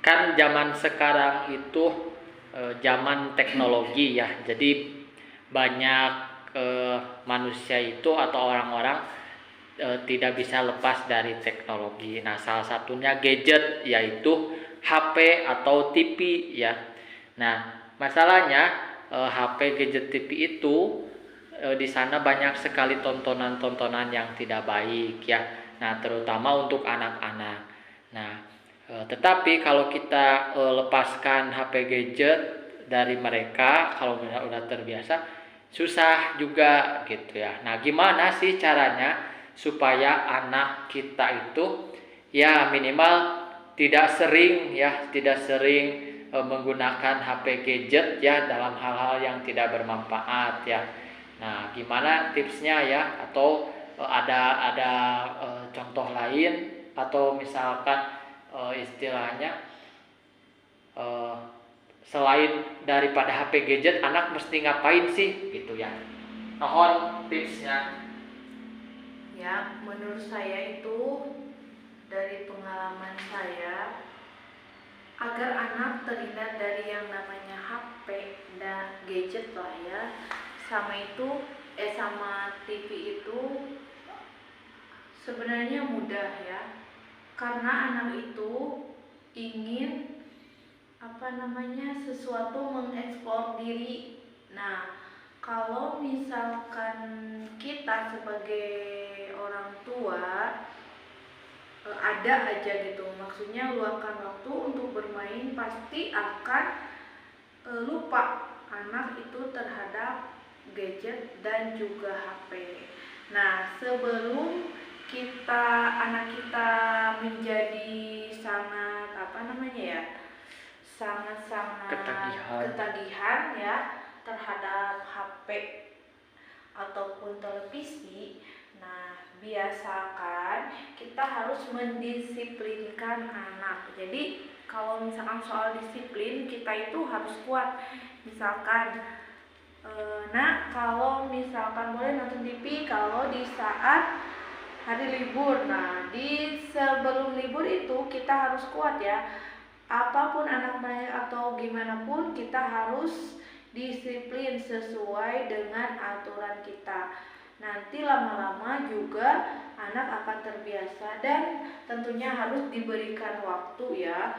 kan zaman sekarang itu zaman teknologi ya. Jadi banyak manusia itu atau orang-orang tidak bisa lepas dari teknologi. Nah, salah satunya gadget yaitu HP atau TV ya. Nah, masalahnya HP, gadget, TV itu di sana banyak sekali tontonan-tontonan yang tidak baik ya. Nah, terutama untuk anak-anak. Nah, tetapi kalau kita lepaskan HP gadget dari mereka, kalau udah terbiasa, susah juga gitu ya. Nah, gimana sih caranya supaya anak kita itu ya minimal tidak sering menggunakan HP gadget ya dalam hal-hal yang tidak bermanfaat ya. Nah, gimana tipsnya ya? Atau ada contoh lain, atau misalkan istilahnya selain daripada HP gadget, anak mesti ngapain sih gitu ya? Mohon tipsnya. Ya, menurut saya itu dari pengalaman saya, agar anak terhindar dari yang namanya HP dan gadget lah ya, sama TV itu sebenarnya mudah ya, karena anak itu ingin sesuatu mengeksplor diri. Nah, kalau misalkan kita sebagai orang tua ada aja gitu, maksudnya luangkan waktu untuk bermain, pasti akan lupa anak itu terhadap gadget dan juga HP. Nah, sebelum anak kita menjadi sangat ketagihan ya terhadap HP ataupun televisi. Nah, biasakan kita harus mendisiplinkan anak. Jadi kalau misalkan soal disiplin, kita itu harus kuat. Misalkan kalau misalkan boleh nonton TV kalau di saat hari libur. Nah, di sebelum libur itu kita harus kuat ya. Apapun anak atau gimana pun, kita harus disiplin sesuai dengan aturan kita. Nanti lama-lama juga anak akan terbiasa, dan tentunya harus diberikan waktu ya.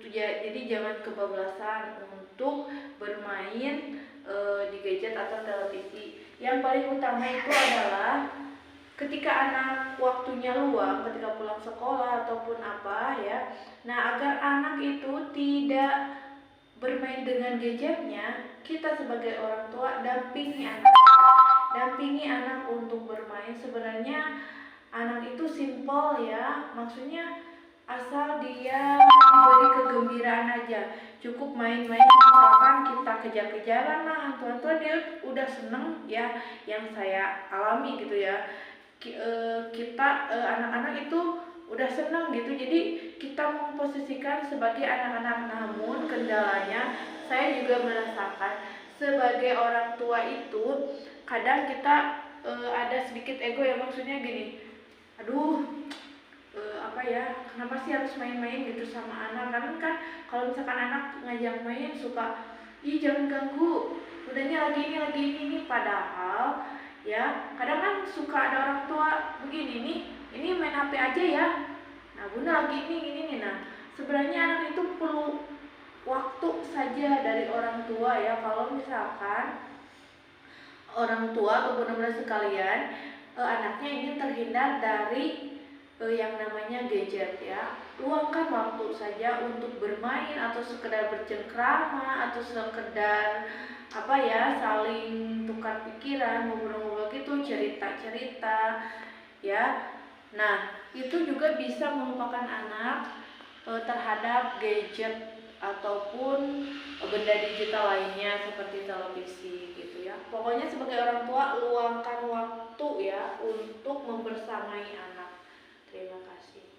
Jadi jangan kebablasan untuk bermain di gadget atau televisi. Yang paling utama itu adalah ketika anak waktunya luang, ketika pulang sekolah ataupun apa ya. Nah, agar anak itu tidak bermain dengan gadgetnya, kita sebagai orang tua dampingi anak untuk bermain. Sebenarnya anak itu simple ya, maksudnya asal dia diberi kegembiraan aja, cukup main-main. Misalkan kita kejar-kejaran lah hantu-hantuan, dia udah seneng ya, yang saya alami gitu ya. Anak-anak itu udah seneng gitu, jadi kita memposisikan sebagai anak-anak. Namun kendalanya, saya juga merasakan sebagai orang tua itu kadang kita ada sedikit ego ya, maksudnya gini, aduh kenapa sih harus main-main gitu sama anak. Karena kan kalau misalkan anak ngajak main suka, ih jangan ganggu, udahnya lagi ini, padahal ya kadang kan suka ada orang tua begini, ini main HP aja ya, nah bunda lagi ini. Nah, sebenarnya anak itu perlu waktu saja dari orang tua ya. Kalau misalkan orang tua atau benar-benar sekalian anaknya ingin terhindar dari yang namanya gadget ya, luangkan waktu saja untuk bermain atau sekedar bercengkrama atau sekedar saling tukar pikiran, ngobrol-ngobrol gitu, cerita-cerita ya. Nah, itu juga bisa melupakan anak terhadap gadget ataupun benda digital lainnya seperti televisi gitu ya. Pokoknya sebagai orang tua, luangkan waktu ya untuk membersamai anak. Terima kasih.